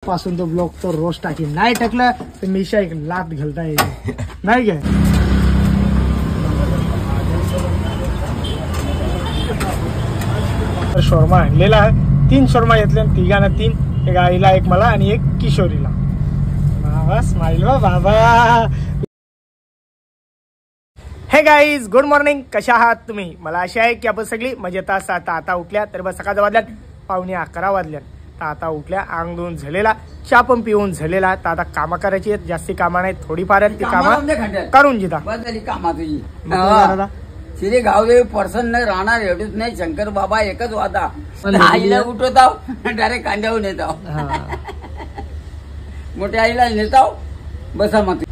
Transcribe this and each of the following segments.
पासून तो ब्लॉग तो रोज टाकीन, नाही टाकलं तर मिशा एक लात घालता येईल नाही काय. शोरमा आणलेला आहे, 3 शोरमा घेतले, तिघांना 3, एक आईला, एक मला आणि एक किशोरीला. बाबा स्माइल बाबा. हे गाईज, गुड मॉर्निंग. कशा आहात तुम्ही? मला आशा आहे की आपण सगळी मजेत असाल. आता उठल्या तर बस सकाळच्या वाजल्यात 11:15 वाजल्यात. तर आता उठल्या, अंग धुवून झालेला, चहा पण पिऊन झालेला. तर आता कामं करायची आहेत, जास्ती कामं नाही, थोडीफार आहेत ती कामं करून घेता. कामा तुझी श्री गावदेवी पर्सन नाही राहणार, एवढंच नाही. शंकर बाबा एकच वादा, आईला उठवताव डायरेक्ट कांद्यावर नेताव, मोठ्या आईला नेताव, बसा मग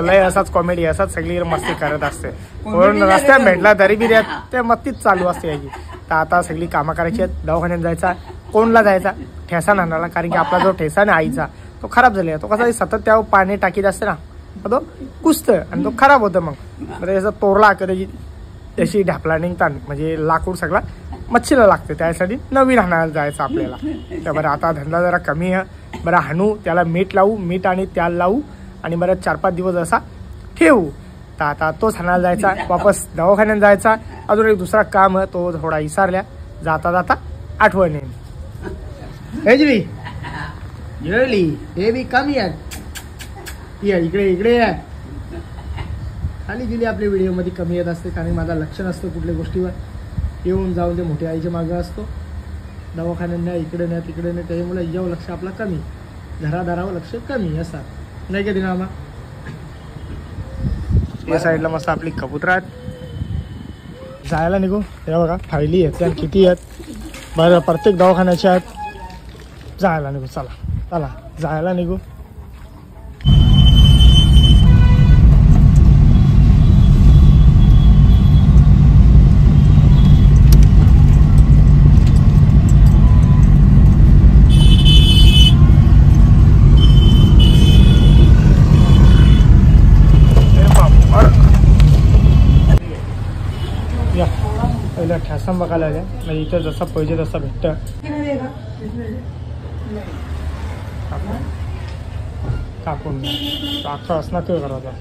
असाच कॉमेडी, असाच सगळी मस्ती करत असते. रस्त्यात भेटला तरी बी त्या मस्तीच चालू असते याची. तर आता सगळी कामं करायची आहेत. दवाखान्यात जायचा, कोणला जायचा, ठेसा आणायला, कारण की आपला जो ठेसा ना आईचा तो खराब झाला. तो कसा सतत त्यावर पाणी टाकीत असते ना, तो कुसतं आणि तो खराब होतं. मग त्याचा तोरला कधी त्याची ढापला निघतात, म्हणजे लाकूड सगळा मच्छीला लागते. त्यासाठी नवीन हाणायला जायचं आपल्याला. तर बरं आता धंदा जरा कमी आहे. बरं हाणू, त्याला मीठ लावू, मीठ आणि त्याला लावू आणि बरं 4-5 दिवस असा ठेवू. तर आता तोच हाणायला जायचा, वापस दवाखान्यात जायचा. अजून एक दुसरा काम आहे, तो थोडा विसरल्या, जाता जाता आठवण येईल. हे बी कमी आहे. इकडे इकडे खाली गेली आपल्या व्हिडिओ मध्ये कमी येत असते, कारण माझा लक्ष नसतं कुठल्या गोष्टीवर. येऊन जाऊन ते मोठ्या आईच्या मागं असतो. दवाखान्यात नाही, इकडे नाही, तिकडे नाही, त्याच्यामुळे यावं लक्ष आपला कमी, घरादारावर लक्ष कमी असा नाही का दिना. या साईडला मस्त आपली कबूतर आहेत. जायला निघू. हे बघा फायली आहेत, त्या किती आहेत बरं, प्रत्येक दवाखान्याच्या आहेत. जायला निघू, चला चला जायला निघू. ठेसा बघायला आल्या, म्हणजे इथं जसा पाहिजे तसा भेटतं. कापून अख्खा असणार तो करायचा.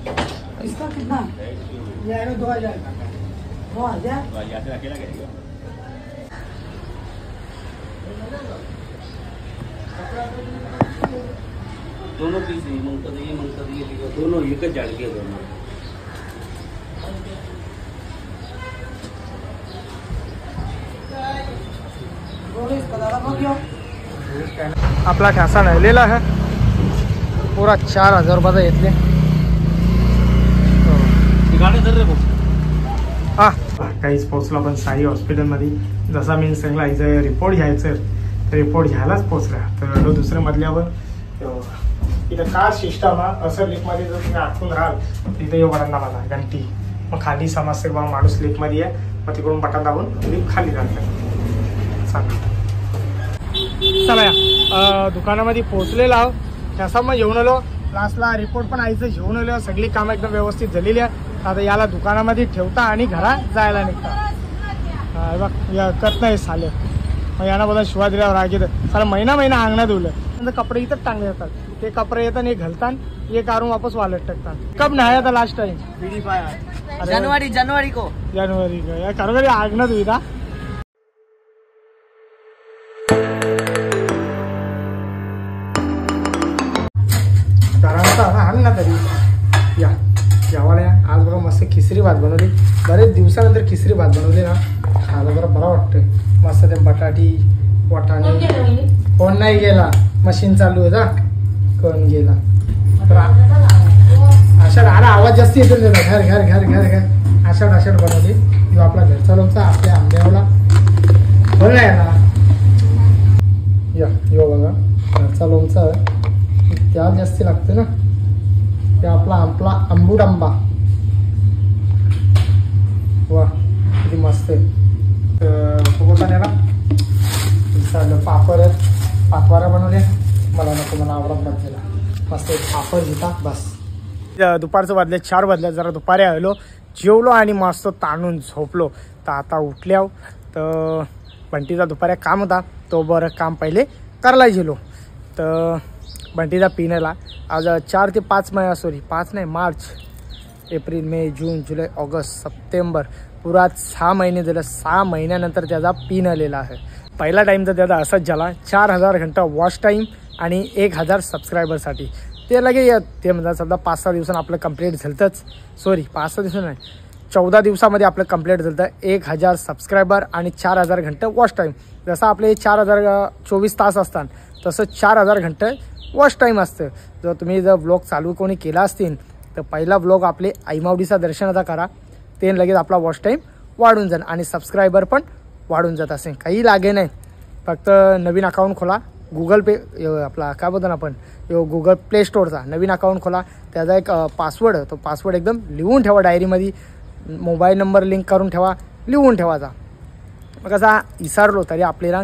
दोनों पीस दोनों एकच जाडगे दोनों. आपला ठेसा नेलेला आहे, पुरा 4000 रुपयाचा घेतले. हा काहीच पोचला, पण साई हॉस्पिटलमध्ये जसा मी सांगला इथं रिपोर्ट घ्यायचं, रिपोर्ट घ्यायलाच पोचला. तर दुसऱ्या मधल्यावर इथं कार सिस्टम आहे. असं लिफ्टमध्ये जर तुम्ही आतून राहाल तिथे येऊ बटन दाबायला घंटी, मग खाली समजते बा माणूस लिफ्टमध्ये आहे, मग तिकडून बटन दाबून लिफ्ट खाली जातं. चला या दुकानामध्ये पोहोचलेला आहो. त्याचा मग घेऊन आलो, लास्टला रिपोर्ट पण आईचं घेऊन आलो. सगळी कामं एकदम व्यवस्थित झालेली आहे. आता याला दुकानामध्ये ठेवता आणि घरात जायला निघता. बघ कत नाही साले, मग यांना बोला शिवा दिल्यावर राग येतं. साला महिना अंगणात धुवलं, नंतर कपडे इथंच टांगले जातात. ते कपडे येतात, हे घालतात, हे काढून वापस वालत टाकतात. कब नाही आता लास्ट टाइम जनवरी को या खरोखरी आगनात होईता. ना तरी यावाला आज बघा मस्त खिचडी भात बनवली. बरेच दिवसानंतर खिचडी भात बनवली ना, खायला जरा बरा वाटतंय. मस्त ते बटाटी वाटाणे. कोण नाही गेला, मशीन चालू आहे ना, कोण गेला. आषाढ आला, आवाज जास्त येतो. घर घर घर घर घर आषाढ बनवली. जो आपला घरचा लोणचा आपल्या आंब्यावला बोल नाही ना, यो बघा घरचा लोणचा त्या जास्ती लागते ना. ते आपला आंबूड आंबा, वा किती मस्त आहे. पापड आहेत, पातवारा बनवले. मला नको, मला आवडत नाही. मस्त पापड घेता बस. दुपारचं वाजले 4 वाजले. जरा दुपारी आलो, जेवलो आणि मस्त ताणून झोपलो. तर आता उठल्यावर तर बंटीचा दुपारी काम होता, तो बरं काम पहिले करायला गेलो. तर बंटीचा पिन आला आज 4 ते 5 महिना, सॉरी 5 नाही, मार्च, एप्रिल, मे, जून, जुलै, ऑगस्ट, सप्टेंबर, पुरा 6 महिने झालं. 6 महिन्यानंतर त्याचा पिन आलेला आहे. पहिला टाईम तर त्याचा असंच झाला, 4000 घंटा वॉच टाईम आणि 1000 सबस्क्रायबरसाठी. ते लगे ते म्हणतात समजा 5-6 दिवसांनी आपलं कंप्लीट झालंच, सॉरी 5-6 दिवसांनी नाही, 14 दिवसामध्ये आपलं कंप्लीट झालं. 1000 सबस्क्रायबर आणि 4000 घंटे वॉच टाईम. जसं आपले 4024 तास असतात तसं 4000 घंटे वॉच टाईम असतं. जर व्लॉग चालू कोणी केला असतील तर पहिला व्लॉग आपले आईमावडीचा दर्शनाचा करा, ते लगेच आपला वॉच टाईम वाढून जाईल आणि सबस्क्रायबर पण वाढून जात असेल. काही लागे नाही, फक्त नवीन अकाउंट खोला, गुगल पे आपला काय बोलतो ना आपण गुगल प्ले स्टोअरचा नवीन अकाउंट खोला, त्याचा एक पासवर्ड, तो पासवर्ड एकदम लिहून ठेवा डायरीमध्ये, मोबाईल नंबर लिंक करून ठेवा, लिहून ठेवायचा. मग कसा विसरलो तरी आपल्याला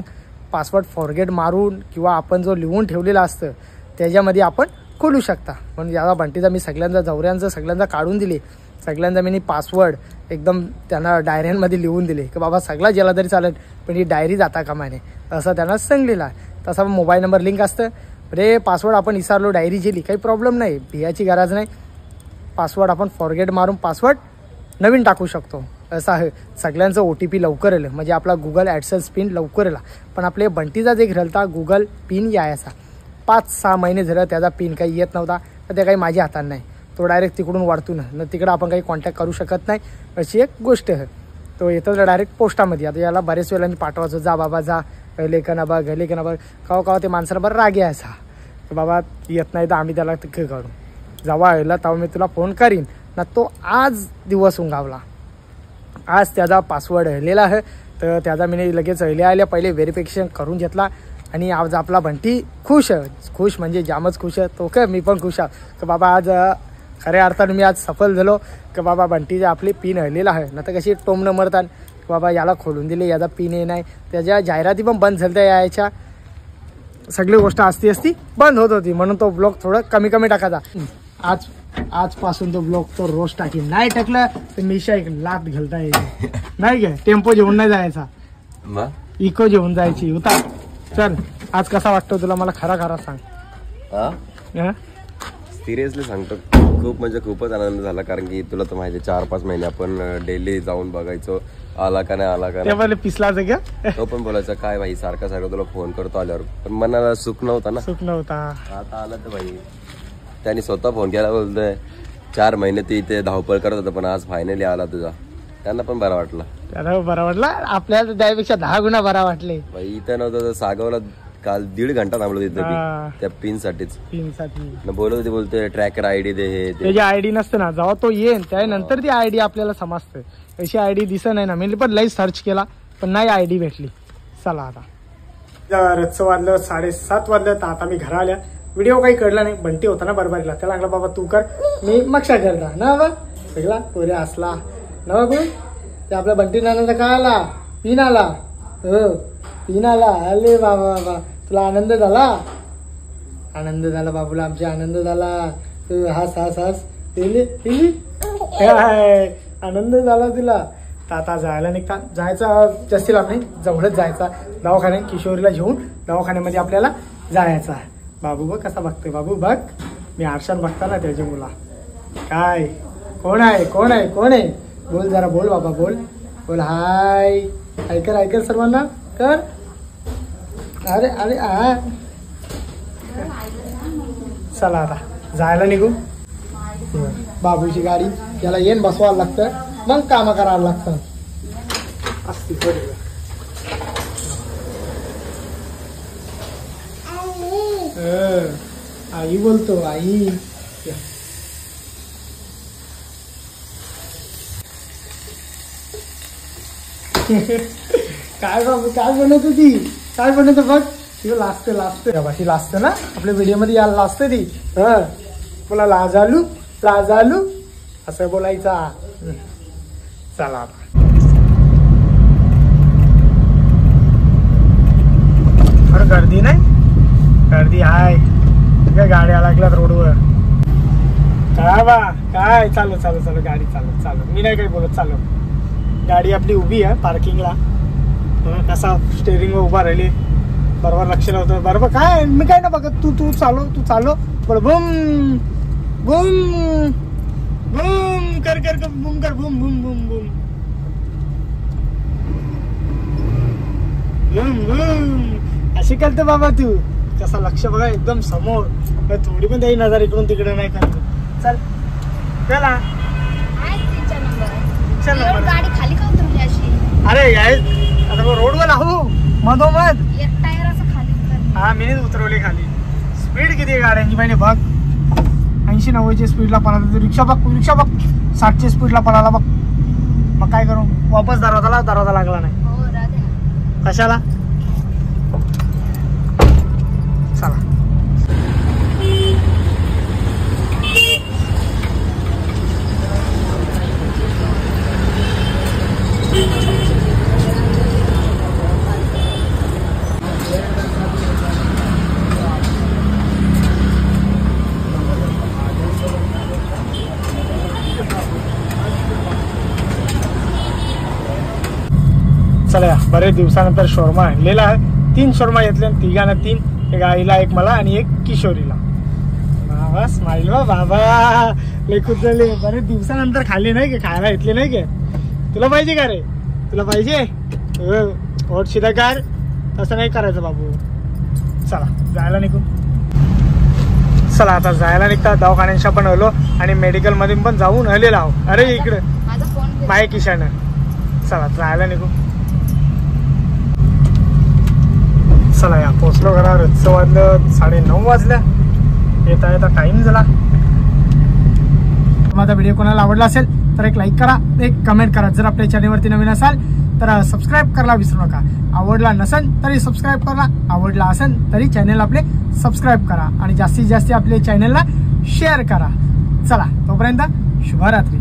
पासवर्ड फॉरगेट मारून किंवा आपण जो लिहून ठेवलेला असतं त्याच्यामध्ये आपण खोलू शकता. पण याला बंटीचा मी सगळ्यांचा जवऱ्यांचं सगळ्यांचा काढून दिले, सगळ्यांचा मी पासवर्ड एकदम त्यांना डायऱ्यांमध्ये लिहून दिले की बाबा सगळा गेला तरी चालेल पण ही डायरी जाता कामा नये, असं त्यांना सांगलेलं आहे. तसा मोबाईल नंबर लिंक असतं. रे पासवर्ड आपण विसरलो, डायरी गेली, काही प्रॉब्लेम नाही, भियाची गरज नाही. पासवर्ड आपण फॉरगेट मारून पासवर्ड नवीन टाकू शकतो. असं आहे. सगळ्यांचं OTP लवकर आलं म्हणजे आपला गुगल ॲडसेन्स पिन लवकर आला. पण आपले बंटीचा जे घरलता गुगल पिन यायचा 5-6 महिने झालं त्याचा पिन काही येत नव्हता. तर ते काही माझ्या हातात नाही, तो डायरेक्ट तिकडून वाढतो ना, तिकडं आपण काही कॉन्टॅक्ट करू शकत नाही, अशी एक गोष्ट आहे. तो येतो डायरेक्ट पोस्टामध्ये. आता याला बरेच वेळेला मी पाठवायचो, जा बाबा जा, लेखना बघ लेखना बघ, कावा ते माणसाला बरं राग यायचा, तर बाबा येत नाही तर आम्ही त्याला तिकडे काढू, जेव्हा आला तेव्हा मी तुला फोन करीन ना. तो आज दिवस उंगावला, आज त्याचा पासवर्ड हरलेला आहे. तर त्याचा मी लगेच आल्या पहिले व्हेरिफिकेशन करून घेतला आणि आज आपला बंटी खुश आहे. खुश म्हणजे जामच खुश आहे तो, काय मी पण खुश आहे की बाबा आज खऱ्या अर्थानं मी आज सफल झालो की बाबा बंटीचे आपली पिन हरलेला आहे. ना तर कशी टोमणं मरतात बाबा याला खोलून दिले, याचा पिन ये नाही, त्याच्या जाहिराती पण बंद झाल्या यायच्या, सगळी गोष्ट असती बंद होत होती. म्हणून तो ब्लॉग थोडं कमी टाकायचा. आजपासून तो ब्लॉग तो रोज टाकीन, नाही टाकलं तर मिशा एक लात घालता यायची नाही काय, टेम्पो जेवून नाही जायचा, इको जेवून जायची. उतार चल, आज कसा वाटतो तुला मला खरा सांग. सिरियसली सांगतो, खूप म्हणजे खूपच आनंद झाला. कारण की तुला तर माहिती 4-5 महिने आपण डेली जाऊन बघायचो, आला का नाही पिसलाच का, तो पण बोलायचा काय भाई सारखं तुला फोन करतो आल्यावर, पण मनाला सुख नव्हता ना. आता आला तर भाई त्यांनी स्वतः फोन केला, बोलतोय 4 महिने ती इथे धावपळ करत होता पण आज फायनली आला तुझा. त्यांना पण बरा वाटला. त्याला बरा वाटला, आपल्याला त्यापेक्षा 10 गुणा बरा वाटले. भाई इथं नव्हतं सागवला, काल 1.5 घंटा थांबलो तिथे त्या पिन साठी बोलत होते, बोलते ट्रॅकर आयडी दे, हे त्याची आयडी नसते ना, जेव्हा तो येईल त्यानंतर ती आयडी आपल्याला समजते. अशी आयडी दिसत नाही ना, मी पण लई सर्च केला पण नाही आयडी भेटली. चला आता रच वाजलं, 7:30 वाजलं, तर आता मी घरा आल्या. व्हिडिओ काही कळला नाही, बंटी होता ना बरोबरीला, त्याला लागला बाबा तू कर, मी मक्षा करता ना बा सगळा पोरे असला ना बाबू. ते आपल्या बंटी नानाचा काय आला, पिन आला, हो पिन आला. अरे बाबा बाबा तुला आनंद झाला बाबूला, आमचा आनंद झाला. हास आनंद झाला तुला. तर आता जायला निघता, जायचं जास्ती लाभ नाही, जवळच जायचा दवाखान्यात, किशोरीला घेऊन दवाखान्यामध्ये आपल्याला जायचा. बाबू बघ कसा बघतोय, बाबू बघ, मी आरशात बघता ना त्याच्या मुला. काय कोण आहे बोल जरा, बोल बाबा बोल हाय, ऐकर सर्वांना कर. अरे चला आता जायला निघू. बाबूची गाडी याला येण बसवायला लागतं, मग काम करायला लागतं. आई बोलतो, आई काय बाबू काय बनवत होती, काय बनवतो बघ. लाजते बाशी लाजते ना, आपल्या व्हिडिओ मध्ये यायला लाजते ती. बोला लाजालू असं बोलायचा. चला अरे गर्दी नाही, गर्दी हाय, गाड्या लागल्यात रोडवर. काय बा काय, चालू गाडी चालू. मी नाही काही बोलत, चालू गाडी आपली उभी आहे पार्किंगला. कसा स्टेअरिंग वर उभा राहिली, बरोबर लक्ष नव्हतं. बरोबर काय मी काय ना बघत, तू चालो बरं बुम बुम बुम कर बुम कर बुम बुम बुम बुम बुम बुम अशी करते बाबा तू. कसा लक्ष बघा एकदम समोर, थोडी पण त्याही नजर इकडून तिकडे नाही करत. चल चला गाडी खाली का उतरली अशी? अरे आता रोडवर आहो मधोमध. एक टायर असं खाली उतरलं. हा मीच उतरवली खाली. स्पीड किती आहे गाड्यांची पाहिजे बघ. 80-90 स्पीडला पळाला. रिक्षा बघ 60 स्पीडला पळाला बघ. मग काय करू, वापस दरवाजा लागला नाही. हो राधे. कशाला. चला चला बरेच दिवसानंतर शोरमा आणलेला आहे. 3 शोरमा घेतले, तिघांना 3, एक आईला, एक मला आणि एक किशोरीला. बाबा स्माईल बाबा लय खुश झाले. बरेच दिवसानंतर खाल्ले नाही का, खायला घेतले नाही का. तुला पाहिजे का रे, तुला पाहिजे. ओट शिदा कर, तसं नाही करायचं बाबू. चला जायला निघू. चला आता जायला निघता. दवाखान्यांच्या पण आलो आणि मेडिकल मध्ये पण जाऊन आलेला आहो. अरे इकडे माझा फोन माय किशान. चला जायला निघू. चला या पोचलो घरावर. 9:30 वाजल्या. येता टाइम झाला. माझा व्हिडिओ कोणाला आवडला असेल तर एक लाईक करा, एक कमेंट करा. जर आपल्या चॅनलवरती नवीन असाल तर सबस्क्राईब करायला विसरू नका. आवडला नसेल तरी सबस्क्राईब करा, आवडला असेल तरी चॅनल आपले सबस्क्राईब करा आणि जास्तीत जास्त आपल्या चॅनलला शेअर करा. चला तोपर्यंत शुभरात्री.